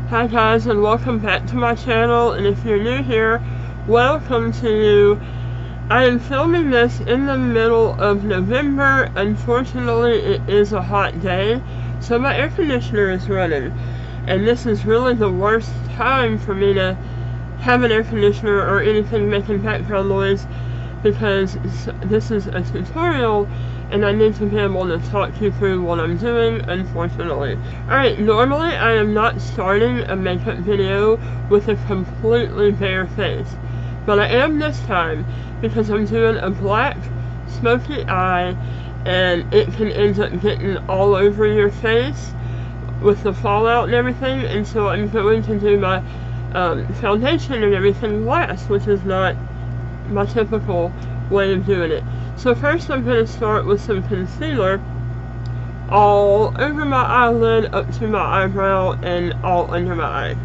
Hi guys, and welcome back to my channel, and if you're new here, welcome to you. I am filming this in the middle of November. Unfortunately, it is a hot day, so my air conditioner is running, and this is really the worst time for me to have an air conditioner or anything making background noise, because this is a tutorial and I need to be able to talk you through what I'm doing, unfortunately. Alright, normally I am not starting a makeup video with a completely bare face, but I am this time because I'm doing a Black Smokey Eye, and it can end up getting all over your face with the fallout and everything, and so I'm going to do my foundation and everything last, which is not my typical way of doing it. So first I'm going to start with some concealer all over my eyelid, up to my eyebrow, and all under my eye.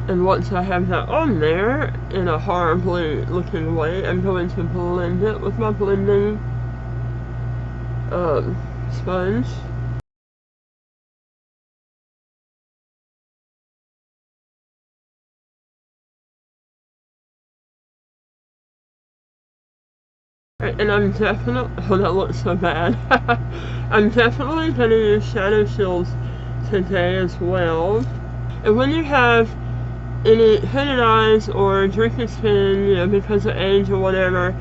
And once I have that on there in a horribly looking way, I'm going to blend it with my blending sponge. And I'm definitely, oh, that looks so bad. I'm definitely going to use shadow shields today as well. And when you have any hooded eyes or droopy skin, you know, because of age or whatever,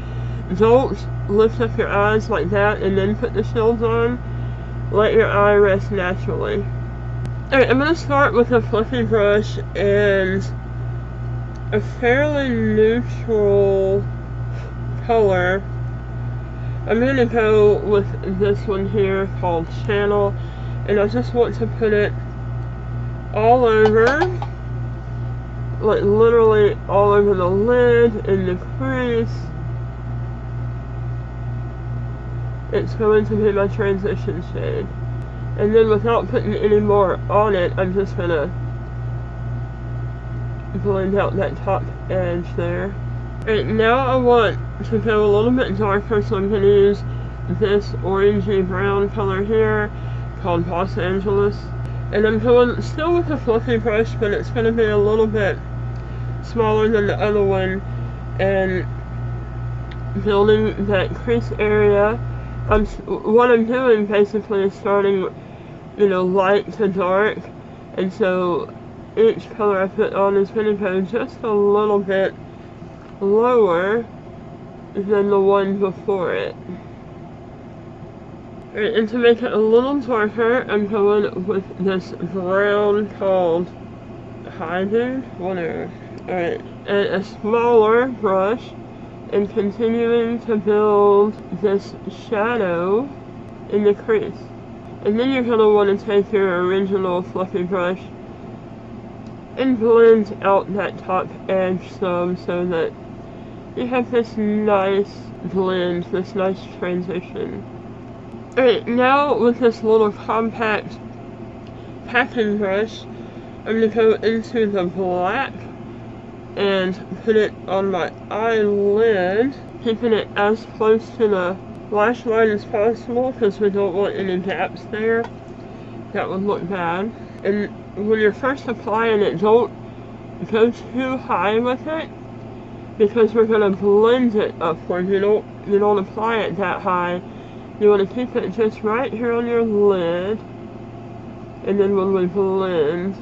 don't lift up your eyes like that and then put the shields on. Let your eye rest naturally. Alright, I'm going to start with a fluffy brush and a fairly neutral color. I'm going to go with this one here called Channel, and I just want to put it all over, like literally all over the lid, in the crease. It's going to be my transition shade. And then without putting any more on it, I'm just going to blend out that top edge there. Alright, now I want to go a little bit darker, so I'm going to use this orangey brown color here called Los Angeles. And I'm going still with a fluffy brush, but it's going to be a little bit smaller than the other one, and building that crease area. What I'm doing basically is starting, you know, light to dark, and so each color I put on is going to go just a little bit lower than the one before it. And to make it a little darker, I'm going with this brown called Hi Dude, whatever. Alright, and a smaller brush, and continuing to build this shadow in the crease. And then you're going to want to take your original fluffy brush and blend out that top edge some, so that you have this nice blend, this nice transition. Alright, now with this little compact packing brush, I'm going to go into the black and put it on my eyelid, keeping it as close to the lash line as possible, because we don't want any gaps there. That would look bad. And when you're first applying it, don't go too high with it, because we're going to blend it upward. You don't apply it that high. You want to keep it just right here on your lid, and then when we blend,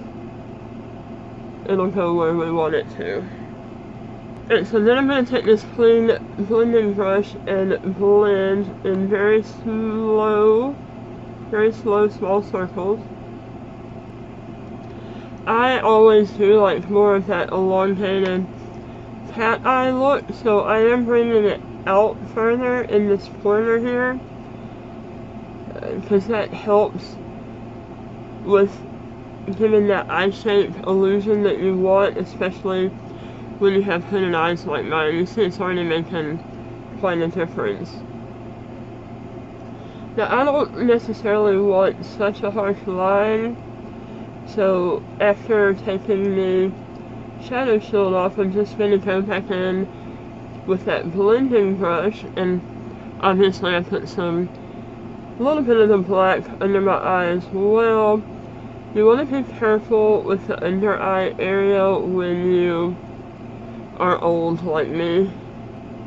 it'll go where we want it to. And so then I'm going to take this clean blending brush and blend in very slow, small circles. I always do like more of that elongated cat eye look, so I am bringing it out further in this corner here, because that helps with giving that eye shape illusion that you want, especially when you have hooded eyes like mine. You see it's already making quite a difference. Now I don't necessarily want such a harsh line, so after taking the shadow shield off, I'm just going to go back in with that blending brush, and obviously I put a little bit of the black under my eye as well. You want to be careful with the under eye area when you are old like me.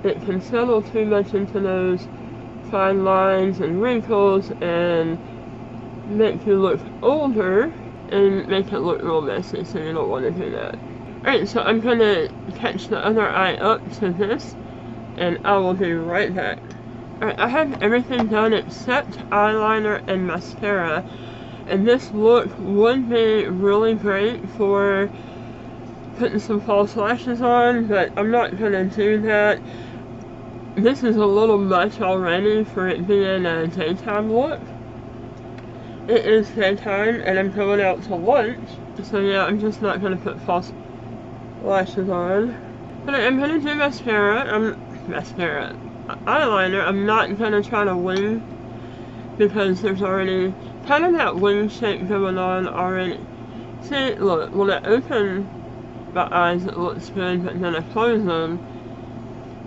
It can settle too much into those fine lines and wrinkles and make you look older and make it look real messy, so you don't want to do that. Alright, so I'm going to catch the other eye up to this, and I will be right back. Alright, I have everything done except eyeliner and mascara, and this look would be really great for putting some false lashes on, but I'm not going to do that. This is a little much already for it being a daytime look. It is daytime and I'm going out to lunch, so yeah, I'm just not going to put false lashes on. But I'm going to do eyeliner. I'm not going to try to wing, because there's already kind of that wing shape going on already. See, look, when I open my eyes it looks good, but then I close them,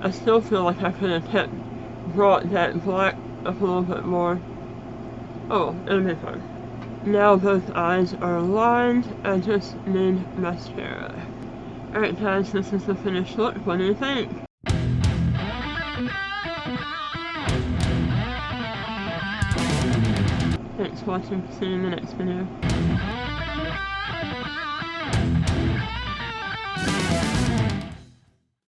I still feel like I could have brought that black up a little bit more. Oh, it'll be fine. Now both eyes are lined, I just need mascara. Alright guys, this is the finished look. What do you think? Thanks for watching. See you in the next video.